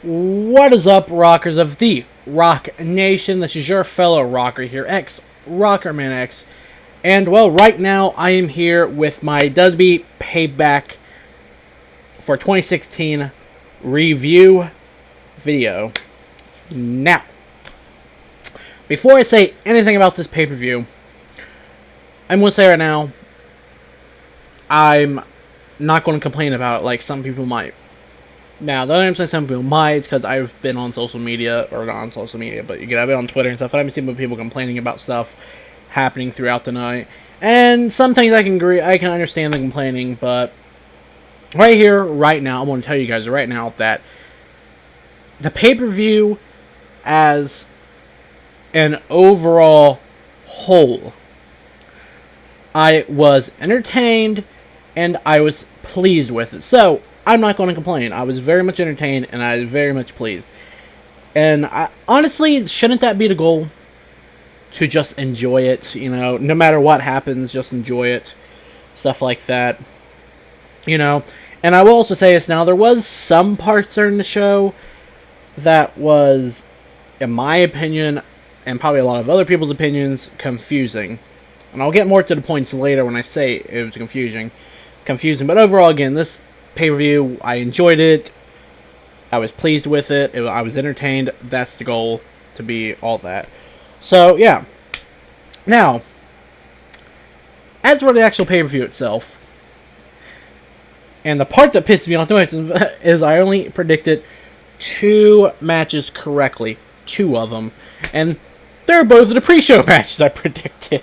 What is up, rockers of the Rock Nation? This is your fellow rocker here, Rockerman X. And, well, right now I am here with my WWE Payback for 2016 review video. Now, before I say anything about this pay-per-view, I'm going to say right now, I'm not going to complain about it like some people might. Now, the only reason some people might is because I've been on social media, or not on social media, but I've been on Twitter and stuff, and I've seen people complaining about stuff happening throughout the night. And some things I can understand the complaining, but right here, right now, I want to tell you guys right now that the pay-per-view as an overall whole, I was entertained and I was pleased with it. So, I'm not going to complain. I was very much entertained, and I was very much pleased. And honestly, shouldn't that be the goal? To just enjoy it, you know, no matter what happens, just enjoy it. Stuff like that, you know. And I will also say this now, there was some parts during the show that was, in my opinion, and probably a lot of other people's opinions, confusing. And I'll get more to the points later when I say it was confusing. But overall, again, this pay-per-view, I enjoyed it. I was pleased with it. I was entertained. That's the goal, to be all that. So, yeah. Now, as for the actual pay-per-view itself, and the part that pisses me off the most is I only predicted 2 matches correctly. 2 of them. And they're both the pre-show matches I predicted.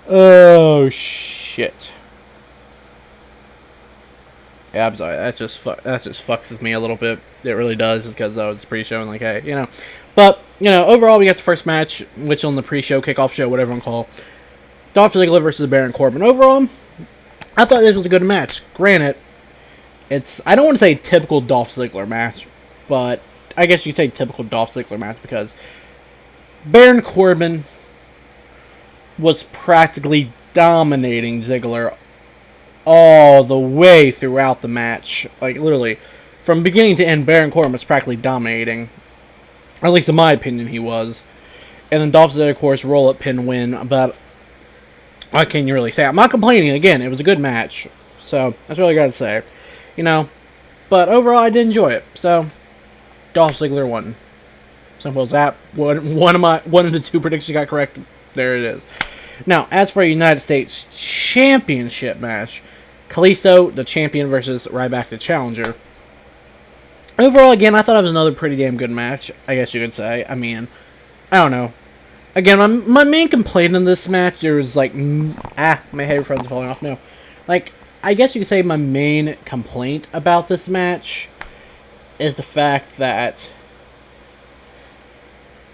Oh, shit. Yeah, I'm sorry. That just fucks with me a little bit. It really does, just because it's pre-show and like, hey, you know. But, you know, overall, we got the first match, which on the pre-show, kickoff show, whatever you want to call, Dolph Ziggler versus Baron Corbin. Overall, I thought this was a good match. Granted, I don't want to say typical Dolph Ziggler match, but I guess you could say typical Dolph Ziggler match because Baron Corbin was practically dominating Ziggler all the way throughout the match. Like, literally, from beginning to end, Baron Corbin was practically dominating. At least in my opinion, he was. And then Dolph Ziggler, of course, roll-up pin win. But what can you really say? I'm not complaining. Again, it was a good match. So, that's all I got to say. You know, but overall, I did enjoy it. So, Dolph Ziggler won. Simple as that. One of the 2 predictions got correct. There it is. Now, as for a United States Championship match, Kalisto, the champion, versus Ryback, the challenger. Overall, again, I thought it was another pretty damn good match, I guess you could say. I mean, I don't know. Again, my main complaint in this match, there was like, my headphones are falling off, no. Like, I guess you could say my main complaint about this match is the fact that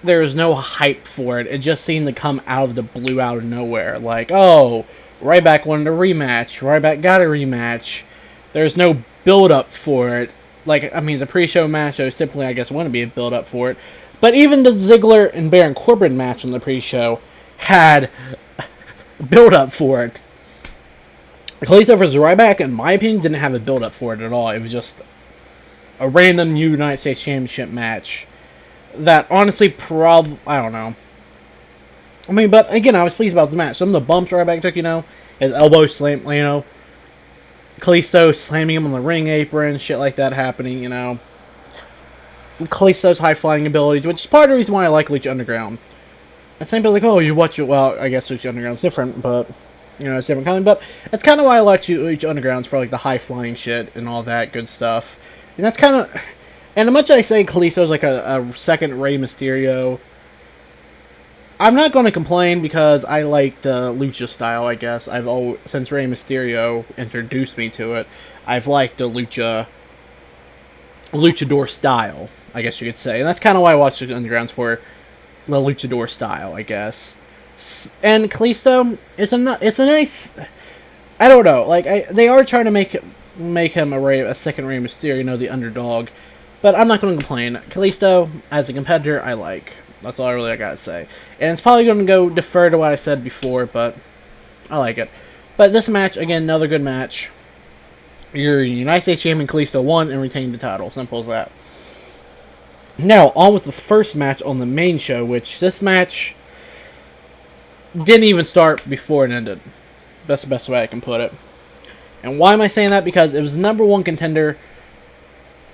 there was no hype for it. It just seemed to come out of the blue, out of nowhere. Like, oh, Ryback wanted a rematch. Ryback got a rematch. There's no build-up for it. Like, I mean, it's a pre-show match, so typically, I guess, want to be a build-up for it. But even the Ziggler and Baron Corbin match on the pre-show had build-up for it. Kalisto vs. Ryback, in my opinion, didn't have a build-up for it at all. It was just a random United States Championship match that, honestly, I don't know. I mean, but, again, I was pleased about the match. Some of the bumps Ryback took, you know, his elbow slam, you know, Kalisto slamming him on the ring apron, shit like that happening, you know. Kalisto's high-flying abilities, which is part of the reason why I like Lucha Underground. And some people are like, oh, you watch it, well, I guess Lucha Underground's different, but, you know, it's different kind of, but that's kind of why I like Lucha Underground, for, like, the high-flying shit and all that good stuff. And that's kind of, and as much as I say Kalisto's like a second Rey Mysterio, I'm not going to complain because I like the Lucha style, I guess. Since Rey Mysterio introduced me to it, I've liked the Luchador style, I guess you could say. And that's kind of why I watch the Undergrounds, for the Luchador style, I guess. And Kalisto, it's a nice, I don't know, like, they are trying to make him a second Rey Mysterio, you know, the underdog. But I'm not going to complain. Kalisto, as a competitor, I like. That's all I really got to say. And it's probably going to go defer to what I said before, but I like it. But this match, again, another good match. Your United States champion Kalisto won and retained the title. Simple as that. Now, on with the first match on the main show, which this match didn't even start before it ended. That's the best way I can put it. And why am I saying that? Because it was the number one contender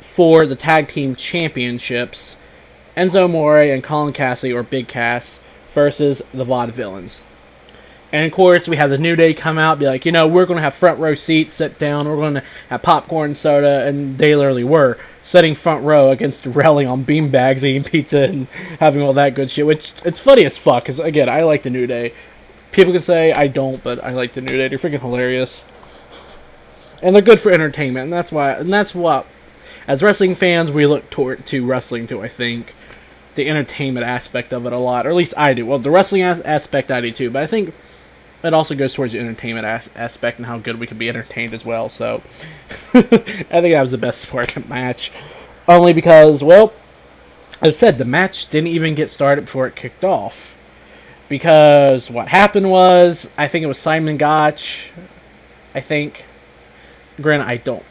for the tag team championships. Enzo Amore and Colin Cassady, or Big Cass, versus the Vaudevillians. And of course, we have the New Day come out, be like, you know, we're going to have front row seats, sit down, we're going to have popcorn, soda, and they literally were sitting front row against the railing on beanbags, eating pizza, and having all that good shit, which, it's funny as fuck, because, again, I like the New Day. People can say I don't, but I like the New Day. They're freaking hilarious. And they're good for entertainment, and that's what, as wrestling fans, we look to wrestling to, I think. The entertainment aspect of it a lot, or at least I do. Well, the wrestling aspect I do too, but I think it also goes towards the entertainment aspect and how good we can be entertained as well. So I think that was the best part of the match, only because, well, as I said, the match didn't even get started before it kicked off. Because what happened was, I think it was Simon Gotch. I think. Granted, I don't.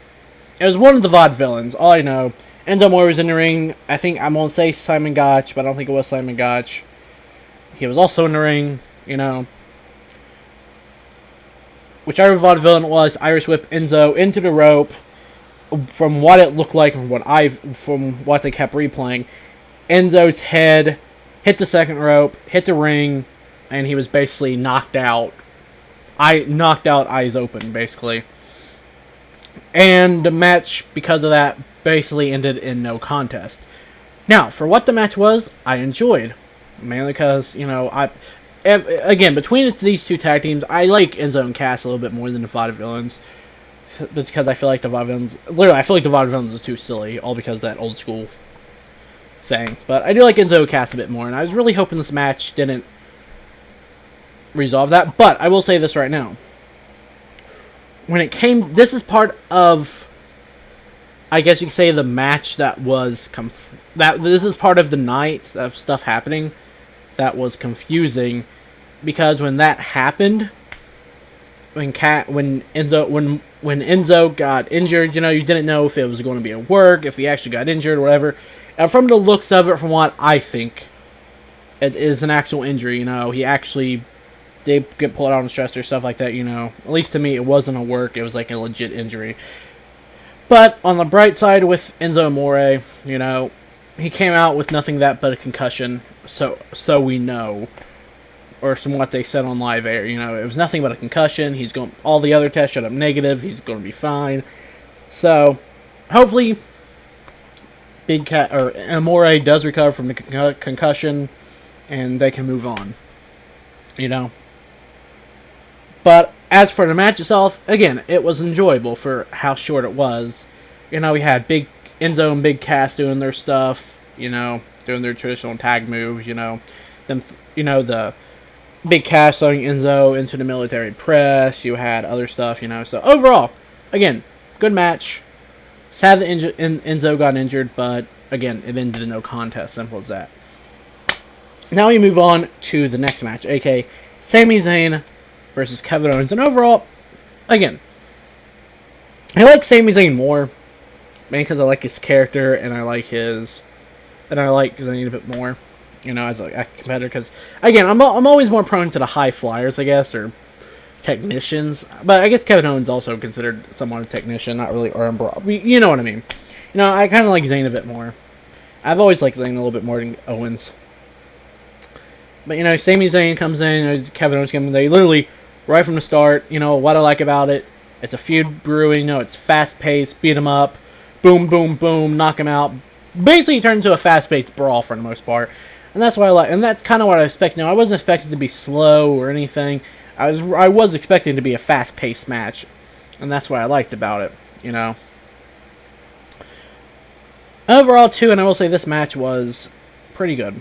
It was one of the Vaudevillains. All I know. Enzo Amore was in the ring. I think I'm going to say Simon Gotch, but I don't think it was Simon Gotch. He was also in the ring, you know. Whichever Vaudevillain it was, Irish whip Enzo into the rope. From what it looked like, from what they kept replaying, Enzo's head hit the second rope, hit the ring, and he was basically knocked out. Knocked out, eyes open, basically. And the match, because of that, basically ended in no contest. Now, for what the match was, I enjoyed. Mainly because, you know, again, between these two tag teams, I like Enzo and Cass a little bit more than the Vaudevillains. That's because I feel like the Vaudevillains, literally, I feel like the Vaudevillains is too silly, all because of that old school thing. But I do like Enzo and Cass a bit more, and I was really hoping this match didn't resolve that. But I will say this right now. When it came, this is part of, I guess you could say, the match that was, this is part of the night of stuff happening that was confusing, because when that happened, when Enzo got injured, you know, you didn't know if it was going to be at work, if he actually got injured, or whatever. And from the looks of it, from what I think, it is an actual injury, you know, he actually did get pulled out on stretcher, stuff like that, you know. At least to me, it wasn't a work, it was like a legit injury. But on the bright side with Enzo Amore, you know, he came out with nothing but a concussion, so we know, or from what they said on live air, you know, it was nothing but a concussion. All the other tests showed up negative. He's going to be fine. So hopefully, Amore does recover from the concussion, and they can move on. You know. But as for the match itself, again, it was enjoyable for how short it was. You know, we had Big Enzo and Big Cass doing their stuff, you know, doing their traditional tag moves, you know. The Big Cass throwing Enzo into the military press. You had other stuff, you know. So overall, again, good match. Sad that Enzo got injured, but again, it ended in no contest. Simple as that. Now we move on to the next match, aka Sami Zayn versus Kevin Owens. And overall, again, I like Sami Zayn more, mainly because I like his character and I like Zayn a bit more, you know, as a competitor. Because again, I'm always more prone to the high flyers, I guess, or technicians. But I guess Kevin Owens also considered somewhat a technician, not really, or you know what I mean. You know, I kind of like Zayn a bit more. I've always liked Zayn a little bit more than Owens. But, you know, Sami Zayn comes in, Kevin Owens comes in, they literally, right from the start, you know, what I like about it, it's a feud brewing, you know, it's fast-paced, beat him up, boom, boom, boom, knock him out. Basically, it turned into a fast-paced brawl for the most part. And that's what I like, and that's kind of what I expect. Now, I wasn't expecting it to be slow or anything. I was expecting it to be a fast-paced match. And that's what I liked about it, you know. Overall, too, and I will say this match was pretty good.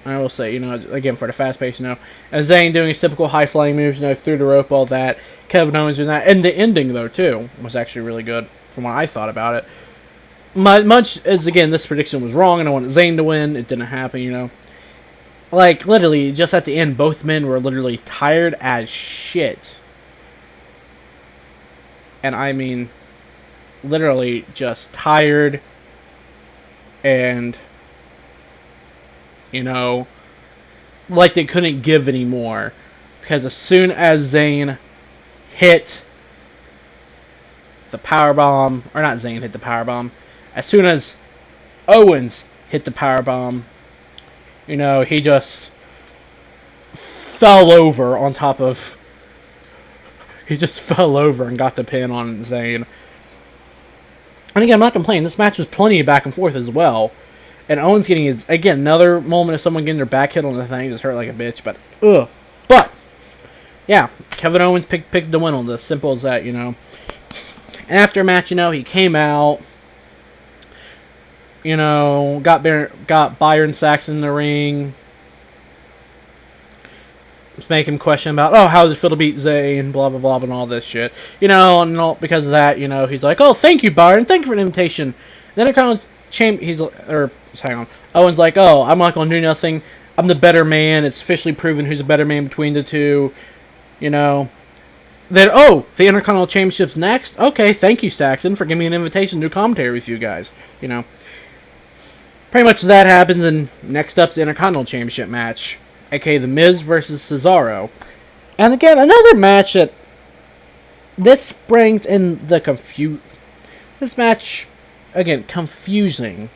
I will say, you know, again, for the fast pace, you know, and Zayn doing his typical high flying moves, you know, through the rope, all that. Kevin Owens doing that. And the ending, though, too, was actually really good from what I thought about it. Much as, again, this prediction was wrong and I wanted Zayn to win, it didn't happen, you know. Like, literally, just at the end, both men were literally tired as shit. And I mean, literally just tired and, you know, like they couldn't give anymore. Because as soon as Zayn hit the powerbomb, or not Zayn hit the powerbomb, as soon as Owens hit the powerbomb, you know, he just fell over on top of... He just fell over and got the pin on Zayn. And again, I'm not complaining. This match was plenty of back and forth as well. And Owens getting his... Again, another moment of someone getting their back hit on the thing. Just hurt like a bitch, but... Ugh. But... Yeah, Kevin Owens picked the win on this. Simple as that, you know. And after a match, you know, he came out... You know, got Byron Saxton in the ring. Let's make him question about, oh, how does it feel to beat Zayn, blah, blah, blah, and all this shit. You know, and all, because of that, you know, he's like, oh, thank you, Byron. Thank you for the invitation. Then Owen's like, oh, I'm not going to do nothing. I'm the better man. It's officially proven who's the better man between the two. You know. Then, oh, the Intercontinental Championship's next? Okay, thank you, Saxton, for giving me an invitation to do commentary with you guys. You know. Pretty much that happens, and next up's the Intercontinental Championship match. A.k.a. The Miz versus Cesaro. And again, another match that... This brings in the This match, again, confusing.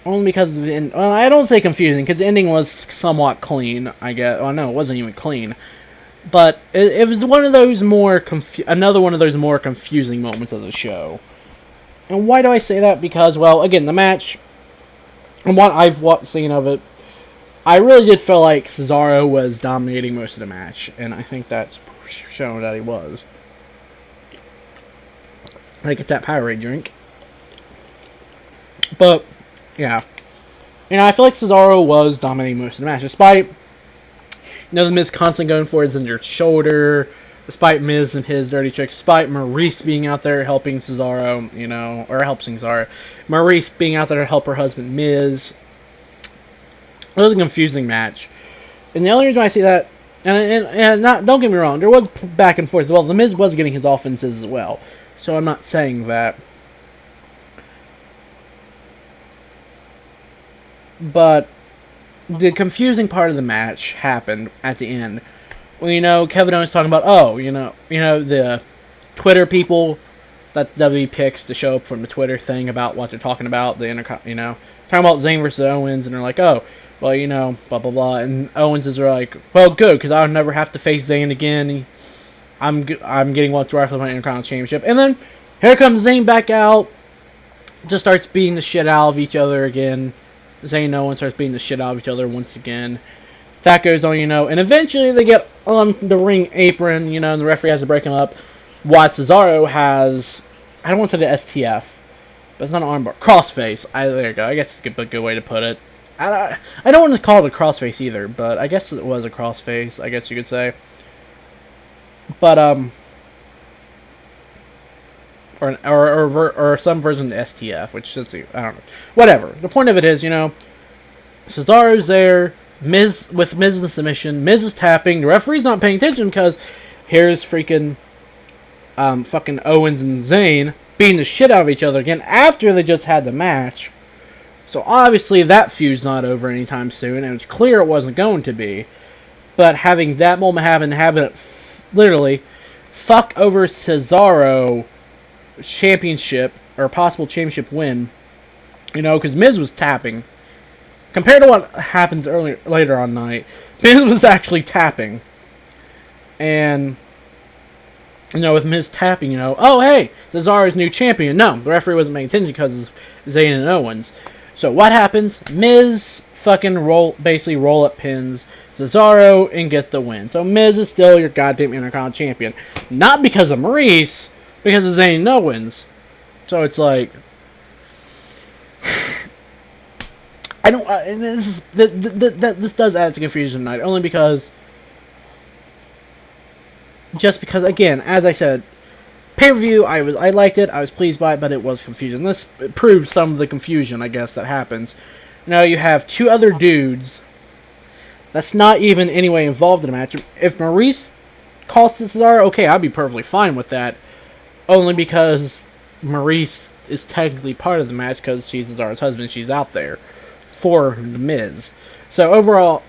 Only because of the end... Well, I don't say confusing, because the ending was somewhat clean, I guess. Well, no, it wasn't even clean. But it was one of those more... Another one of those more confusing moments of the show. And why do I say that? Because, well, again, the match... And what I've seen of it, I really did feel like Cesaro was dominating most of the match, and I think that's shown that he was. I get that Powerade drink. But, yeah. You know, I feel like Cesaro was dominating most of the match, despite, you know, the Miz constantly going for his injured shoulder, despite Miz and his dirty tricks, despite Maurice being out there helping Cesaro, you know, or helping Cesaro. Maurice being out there to help her husband, Miz. It was a confusing match. And the only reason I see that, and not, don't get me wrong, there was back and forth. Well, the Miz was getting his offenses as well. So I'm not saying that. But the confusing part of the match happened at the end. Well, you know, Kevin Owens talking about, oh, you know, the Twitter people that WWE picks to show up from the Twitter thing about what they're talking about, you know, talking about Zayn versus Owens, and they're like, oh, well, you know, blah, blah, blah, and Owens is like, well, good, because I'll never have to face Zayn again. I'm getting what's right for my Intercontinental Championship. And then, here comes Zayn back out, just starts beating the shit out of each other again. Zayn and Owens starts beating the shit out of each other once again. That goes on, you know, and eventually they get on the ring apron, you know, and the referee has to break him up. While Cesaro has, I don't want to say the STF, but it's not an armbar. Crossface. There you go. I guess it's a good way to put it. I don't want to call it a crossface either, but I guess it was a crossface, I guess you could say. But, or some version of the STF, which, I don't know. Whatever. The point of it is, you know, Cesaro's there, Miz in the submission, Miz is tapping, the referee's not paying attention because here's freaking fucking Owens and Zayn beating the shit out of each other again after they just had the match. So obviously that feud's not over anytime soon, and it's clear it wasn't going to be. But having that moment happen, having it literally fuck over Cesaro championship, or possible championship win, you know, because Miz was tapping. Compared to what happens later on night, Miz was actually tapping. And, you know, with Miz tapping, you know, oh, hey, Cesaro's new champion. No, the referee wasn't paying attention because of Zayn and Owens. So what happens? Miz fucking basically roll up pins Cesaro and get the win. So Miz is still your goddamn Intercontinental Champion. Not because of Maurice, because of Zayn and Owens. So it's like, I don't. And this does add to confusion tonight, only because, again, as I said, pay-per-view, I liked it, I was pleased by it, but it was confusing. This proves some of the confusion, I guess, that happens. Now you have two other dudes that's not even in any way involved in the match. If Maurice costs Cesaro, okay, I'd be perfectly fine with that. Only because Maurice is technically part of the match because she's Cesaro's husband. She's out there for the Miz. So overall,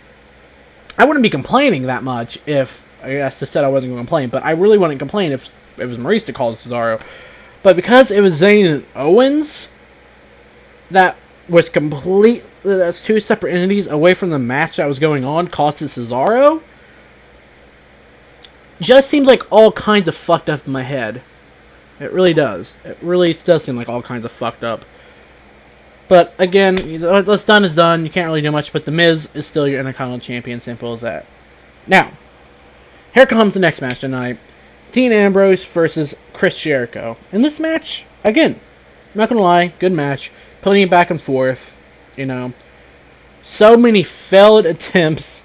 I wouldn't be complaining that much if I just said I wasn't going to complain, but I really wouldn't complain if it was Maurice that called Cesaro. But because it was Zayn and Owens, that was that's two separate entities away from the match that was going on, costed Cesaro. Just seems like all kinds of fucked up in my head. It really does. It really does seem like all kinds of fucked up. But again, what's done is done. You can't really do much. But The Miz is still your Intercontinental Champion. Simple as that. Now, here comes the next match tonight. Dean Ambrose versus Chris Jericho. In this match, again, I'm not going to lie, good match. Plenty of back and forth. You know, so many failed attempts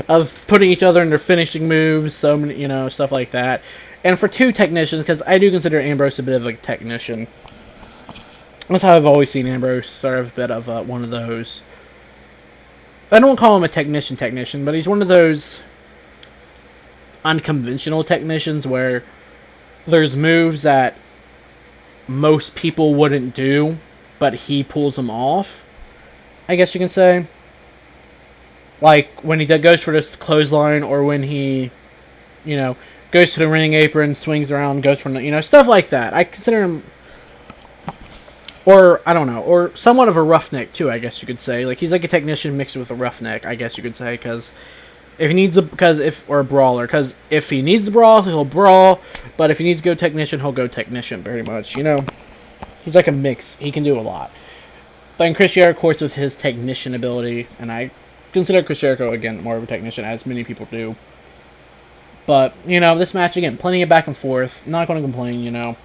of putting each other in their finishing moves. So many, you know, stuff like that. And for two technicians, because I do consider Ambrose a bit of a technician. That's how I've always seen Ambrose, sort of a bit of one of those. I don't call him a technician, but he's one of those unconventional technicians where there's moves that most people wouldn't do, but he pulls them off, I guess you can say. Like when he goes for this clothesline, or when he, you know, goes to the ring apron, swings around, goes for, you know, stuff like that. I consider him, or I don't know, or somewhat of a roughneck too, I guess you could say. Like he's like a technician mixed with a roughneck, I guess you could say, because if he needs or a brawler, because if he needs to brawl, he'll brawl, but if he needs to go technician, he'll go technician, pretty much, you know. He's like a mix. He can do a lot. But in Chris Jericho, of course, with his technician ability, and I consider Chris Jericho, again, more of a technician, as many people do. But, you know, this match, again, plenty of back and forth. Not going to complain, you know.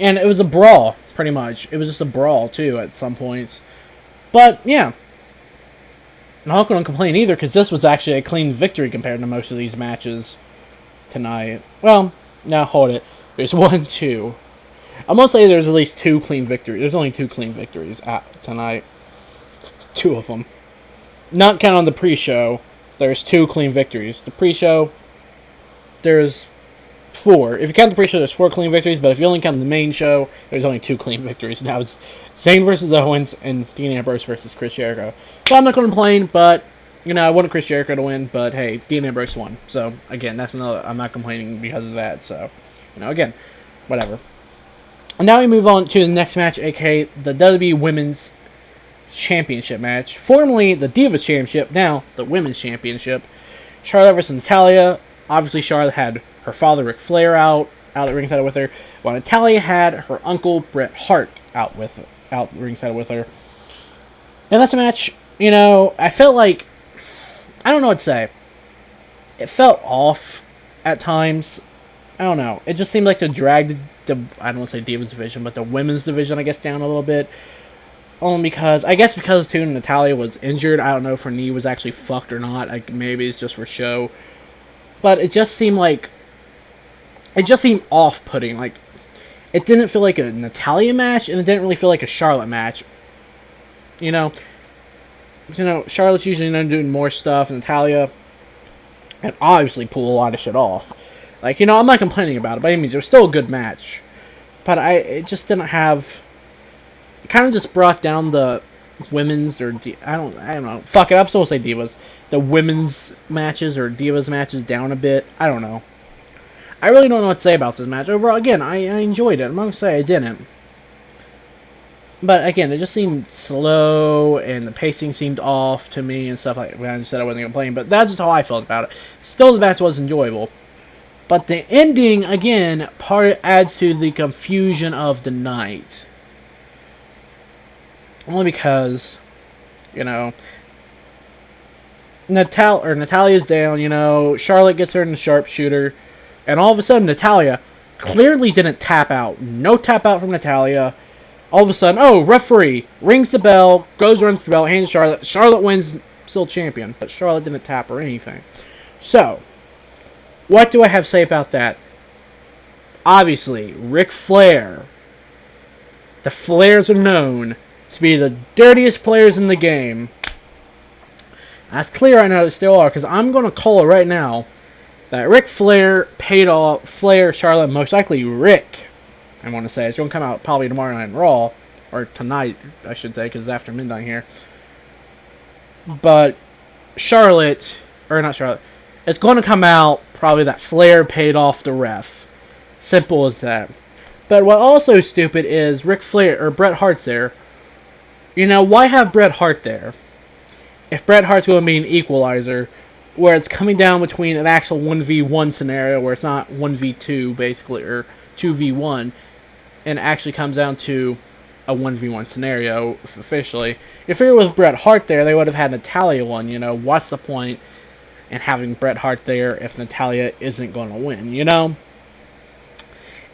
And it was a brawl, pretty much. It was just a brawl, too, at some points. But, yeah. Not going to complain either, because this was actually a clean victory compared to most of these matches tonight. Well, now hold it. There's 1, 2. I'm going to say there's at least 2 clean victories. There's only 2 clean victories tonight. 2 of them. Not counting the pre-show. There's 2 clean victories. The pre-show, there's 4. If you count the pre-show, there's 4 clean victories, but if you only count the main show, there's only 2 clean victories. Now it's Zayn versus Owens and Dean Ambrose versus Chris Jericho. So I'm not going to complain, but, you know, I wanted Chris Jericho to win, but hey, Dean Ambrose won. So, again, that's another, I'm not complaining because of that, so, you know, again, whatever. And now we move on to the next match, aka the WWE Womens Championship match. Formerly the Divas Championship, now the Women's Championship. Charlotte versus Natalya. Obviously, Charlotte had her father Ric Flair out at ringside with her, while Natalya had her uncle Bret Hart out ringside with her. And that's a match, you know, I felt like, I don't know what to say. It felt off at times. I don't know. It just seemed like to drag I don't want to say Divas division, but the women's division, I guess, down a little bit. Only because, I guess because, too, Natalya was injured. I don't know if her knee was actually fucked or not. Like, maybe it's just for show. But it just seemed like, it just seemed off-putting. Like, it didn't feel like a Natalya match, and it didn't really feel like a Charlotte match. You know, Charlotte's usually doing more stuff, and Natalya, and obviously pull a lot of shit off. Like, you know, I'm not complaining about it, by any means. It was still a good match. But it just didn't have, it kind of just brought down the women's, or, I don't know. Fuck it, I'm still going to say Divas. The women's matches, or Divas matches down a bit. I don't know. I really don't know what to say about this match. Overall, again, I enjoyed it. I'm not going to say I didn't. But, again, it just seemed slow, and the pacing seemed off to me, and stuff like that. I just said I wasn't complaining, but that's just how I felt about it. Still, the match was enjoyable. But the ending, again, adds to the confusion of the night. Only because, you know, Natalya's down, you know, Charlotte gets her in the sharpshooter, and all of a sudden Natalya clearly didn't tap out. No tap out from Natalya. All of a sudden, oh, referee rings the bell, runs the bell, hands Charlotte. Charlotte wins, still champion, but Charlotte didn't tap or anything. So, what do I have to say about that? Obviously, Ric Flair. The Flairs are known to be the dirtiest players in the game. That's clear right now, they still are, because I'm going to call it right now that Ric Flair paid off Flair, Charlotte, most likely Rick. I want to say it's going to come out probably tomorrow night on Raw, or tonight, I should say, because it's after midnight here. But Charlotte, or not Charlotte, it's going to come out probably that Flair paid off the ref. Simple as that. But what also stupid is Ric Flair or Bret Hart's there. You know, why have Bret Hart there? If Bret Hart's going to be an equalizer, where it's coming down between an actual 1v1 scenario where it's not 1v2 basically, or 2v1, and it actually comes down to a 1v1 scenario officially. If it was Bret Hart there, they would have had Natalya won, you know. What's the point in having Bret Hart there if Natalya isn't going to win, you know?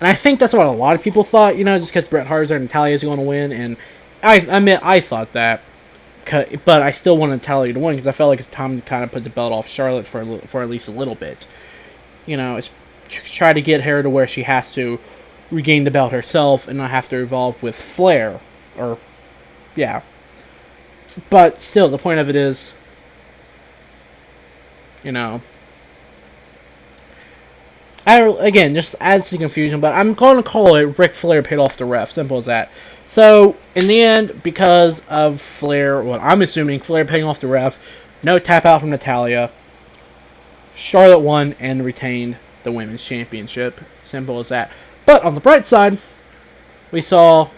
And I think that's what a lot of people thought, you know, just because Bret Hart's there, Natalya's going to win, and I admit I thought that. But I still wanted Natalya to win because I felt like it's time to kind of put the belt off Charlotte for at least a little bit. You know, it's try to get her to where she has to regain the belt herself and not have to evolve with Flair. Or, yeah. But still, the point of it is, you know, again, just adds to confusion, but I'm going to call it Ric Flair paid off the ref. Simple as that. So, in the end, because of Flair, what I'm assuming, Flair paying off the ref, no tap out from Natalya, Charlotte won and retained the Women's Championship. Simple as that. But on the bright side, we saw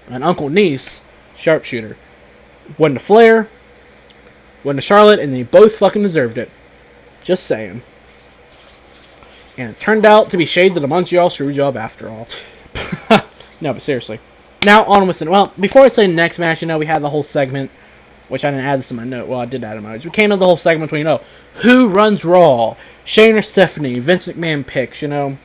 an uncle-niece sharpshooter. Won to Flair, won to Charlotte, and they both fucking deserved it. Just saying. And it turned out to be shades of the Montreal Screwjob after all. No, but seriously. Now, on with it. Well, before I say the next match, you know, we had the whole segment, which I didn't add this in my note. Well, I did add in my notes. We came to the whole segment between, you know, who runs Raw? Shane or Stephanie? Vince McMahon picks, you know.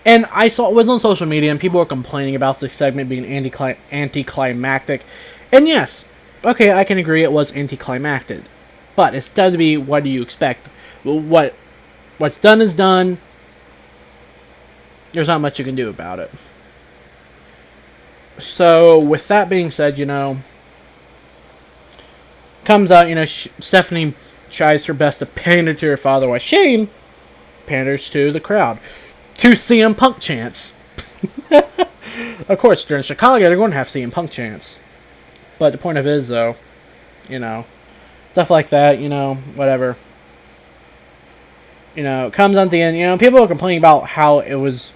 And I saw it was on social media, and people were complaining about this segment being anticlimactic. And yes, okay, I can agree it was anticlimactic. But it's to be, what do you expect? What's done is done. There's not much you can do about it. So, with that being said, you know, comes out, you know, Stephanie tries her best to pander to her father, while Shane panders to the crowd. To CM Punk chants. Of course, during Chicago, they're going to have CM Punk chants. But the point of it is, though, you know, stuff like that, you know, whatever. You know, it comes on the end, you know, people are complaining about how it was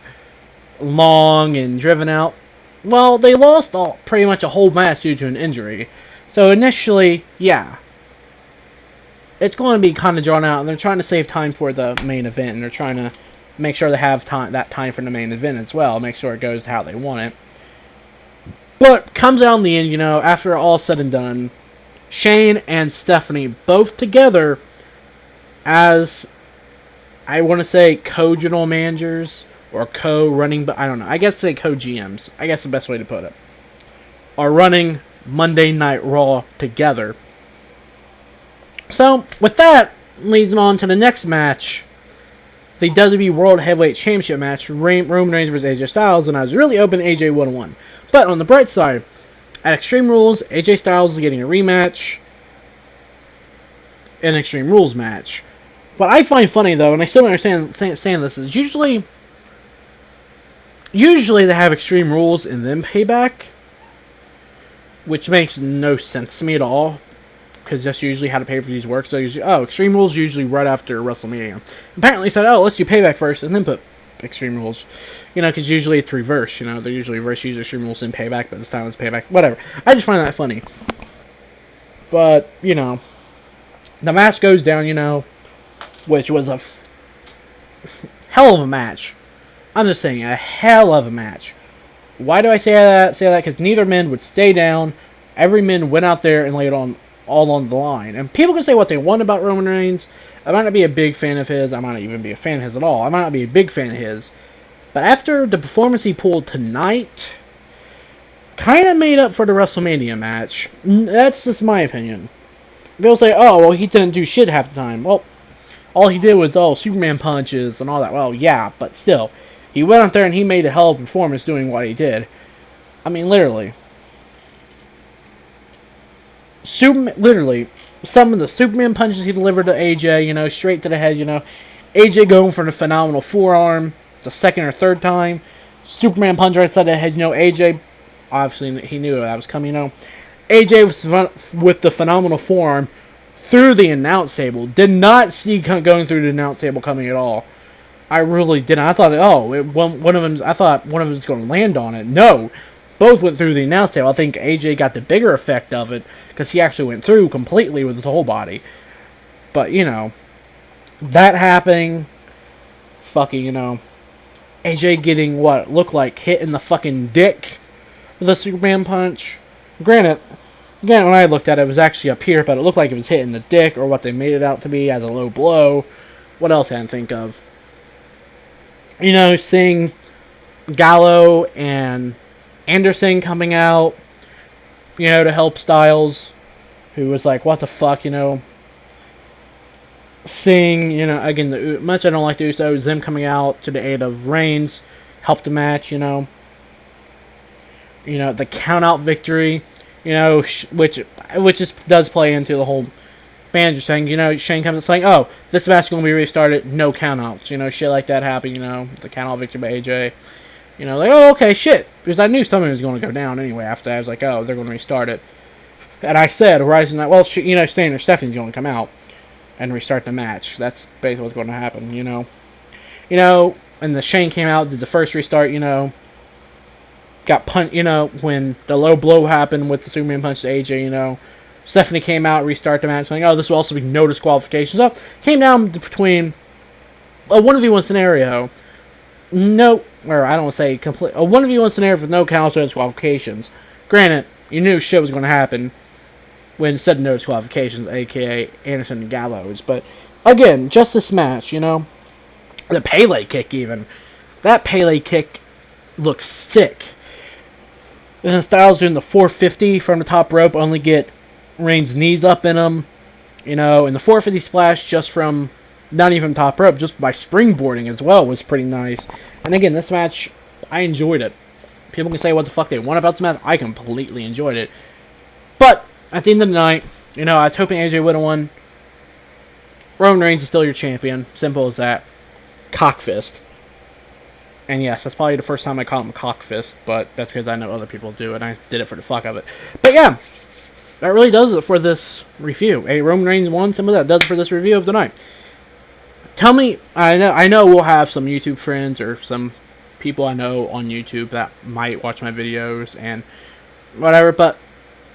long and driven out. Well, they lost pretty much a whole match due to an injury. So initially, yeah, it's going to be kind of drawn out, and they're trying to save time for the main event, and they're trying to make sure they have that time for the main event as well, make sure it goes how they want it. But comes out in the end, you know, after all said and done, Shane and Stephanie both together as, I want to say, co-general managers, or co-running, but I don't know. I guess say co-GMs. I guess the best way to put it. Are running Monday Night Raw together. So, with that, leads on to the next match. The WWE World Heavyweight Championship match. Roman Reigns vs. AJ Styles, and I was really open AJ 1-1. But on the bright side, at Extreme Rules, AJ Styles is getting a rematch. An Extreme Rules match. What I find funny, though, and I still don't understand saying this, is usually they have Extreme Rules and then Payback, which makes no sense to me at all, because that's usually how the pay-per-views work. So usually, Extreme Rules usually right after WrestleMania. Apparently they said, let's do Payback first and then put Extreme Rules. You know, because usually it's reverse, you know, they're usually reverse, usually Extreme Rules and Payback, but this time it's Payback, whatever. I just find that funny. But, you know, the match goes down, you know, which was a hell of a match. I'm just saying, a hell of a match. Why do I say that? Because neither men would stay down. Every man went out there and laid all on the line. And people can say what they want about Roman Reigns. I might not be a big fan of his. I might not even be a fan of his at all. I might not be a big fan of his. But after the performance he pulled tonight, kind of made up for the WrestleMania match. That's just my opinion. They'll say, well, he didn't do shit half the time. Well, all he did was, Superman punches and all that. Well, yeah, but still. He went out there and he made a hell of a performance doing what he did. I mean, literally. Literally, some of the Superman punches he delivered to AJ, you know, straight to the head, you know. AJ going for the phenomenal forearm, the second or third time. Superman punch right side of the head. AJ, obviously he knew that was coming. AJ with the phenomenal forearm through the announce table. Did not see going through the announce table coming at all. I really didn't. I thought, one of them. I thought one of them was going to land on it. No, both went through the announce table. I think AJ got the bigger effect of it because he actually went through completely with his whole body. But that happening, fucking AJ getting what looked like hit in the fucking dick with a Superman punch. Granted, again, when I looked at it, it was actually up here, but it looked like it was hitting the dick or what they made it out to be as a low blow. What else can I think of? Seeing Gallo and Anderson coming out, to help Styles, who was like, what the fuck, Seeing, again, much I don't like the Usos, them coming out to the aid of Reigns, helped the match, the count-out victory, which just does play into the whole fans are saying, Shane comes and saying, oh, this match is going to be restarted, no countouts, shit like that happened, the count-out victory by AJ, like, oh, okay, shit, because I knew something was going to go down anyway after that. I was like, oh, they're going to restart it, and I said, Horizon Night, well, Stan or Stephanie's going to come out and restart the match. That's basically what's going to happen, and the Shane came out, did the first restart, got punched, when the low blow happened with the Superman punch to AJ, Stephanie came out, restart the match, saying, oh, this will also be no disqualifications. So, came down between a 1v1 scenario, a 1v1 scenario with no counts or disqualifications. Granted, you knew shit was going to happen when it said no disqualifications, a.k.a. Anderson and Gallows. But, again, just this match, the Pele kick even. That Pele kick looks sick. And then Styles doing the 450 from the top rope, only get Reigns' knees up in him, and the 450 splash just from, not even top rope, just by springboarding as well was pretty nice. And again, this match, I enjoyed it. People can say what the fuck they want about this match, I completely enjoyed it. But, at the end of the night, I was hoping AJ would have won. Roman Reigns is still your champion, simple as that. Cockfist. And yes, that's probably the first time I call him Cockfist, but that's because I know other people do, and I did it for the fuck of it. But yeah, that really does it for this review. Roman Reigns won. Some of that does it for this review of the night. Tell me, I know we'll have some YouTube friends or some people I know on YouTube that might watch my videos and whatever. But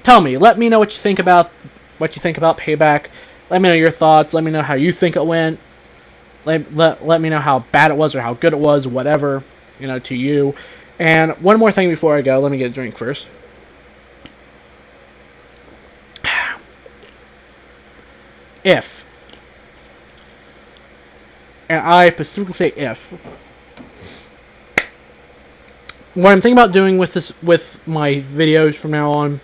tell me, let me know what you think about Payback. Let me know your thoughts. Let me know how you think it went. Let me know how bad it was or how good it was, whatever, to you. And one more thing before I go, let me get a drink first. If, and I specifically say if, what I'm thinking about doing with my videos from now on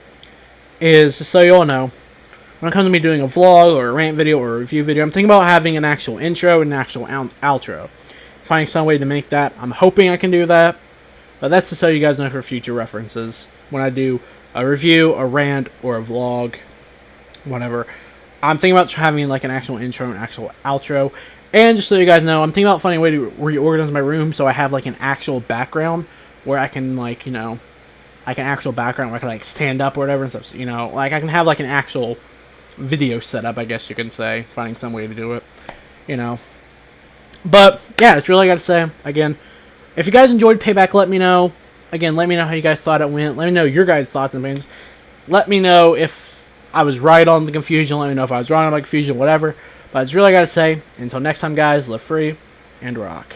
is, so you all know, when it comes to me doing a vlog or a rant video or a review video, I'm thinking about having an actual intro and an actual outro. Finding some way to make that. I'm hoping I can do that. But that's to so you guys know for future references. When I do a review, a rant, or a vlog, whatever. I'm thinking about having like an actual intro and actual outro. And just so you guys know, I'm thinking about finding a way to reorganize my room so I have like an actual background where I can like, like an actual background where I can like stand up or whatever and stuff. Like I can have like an actual video setup, I guess you can say. Finding some way to do it, But yeah, that's really all I got to say. Again, if you guys enjoyed Payback, let me know. Again, let me know how you guys thought it went. Let me know your guys' thoughts and opinions. Let me know if I was right on the confusion. Let me know if I was wrong on the confusion, whatever. But that's really all I got to say. Until next time, guys, live free and rock.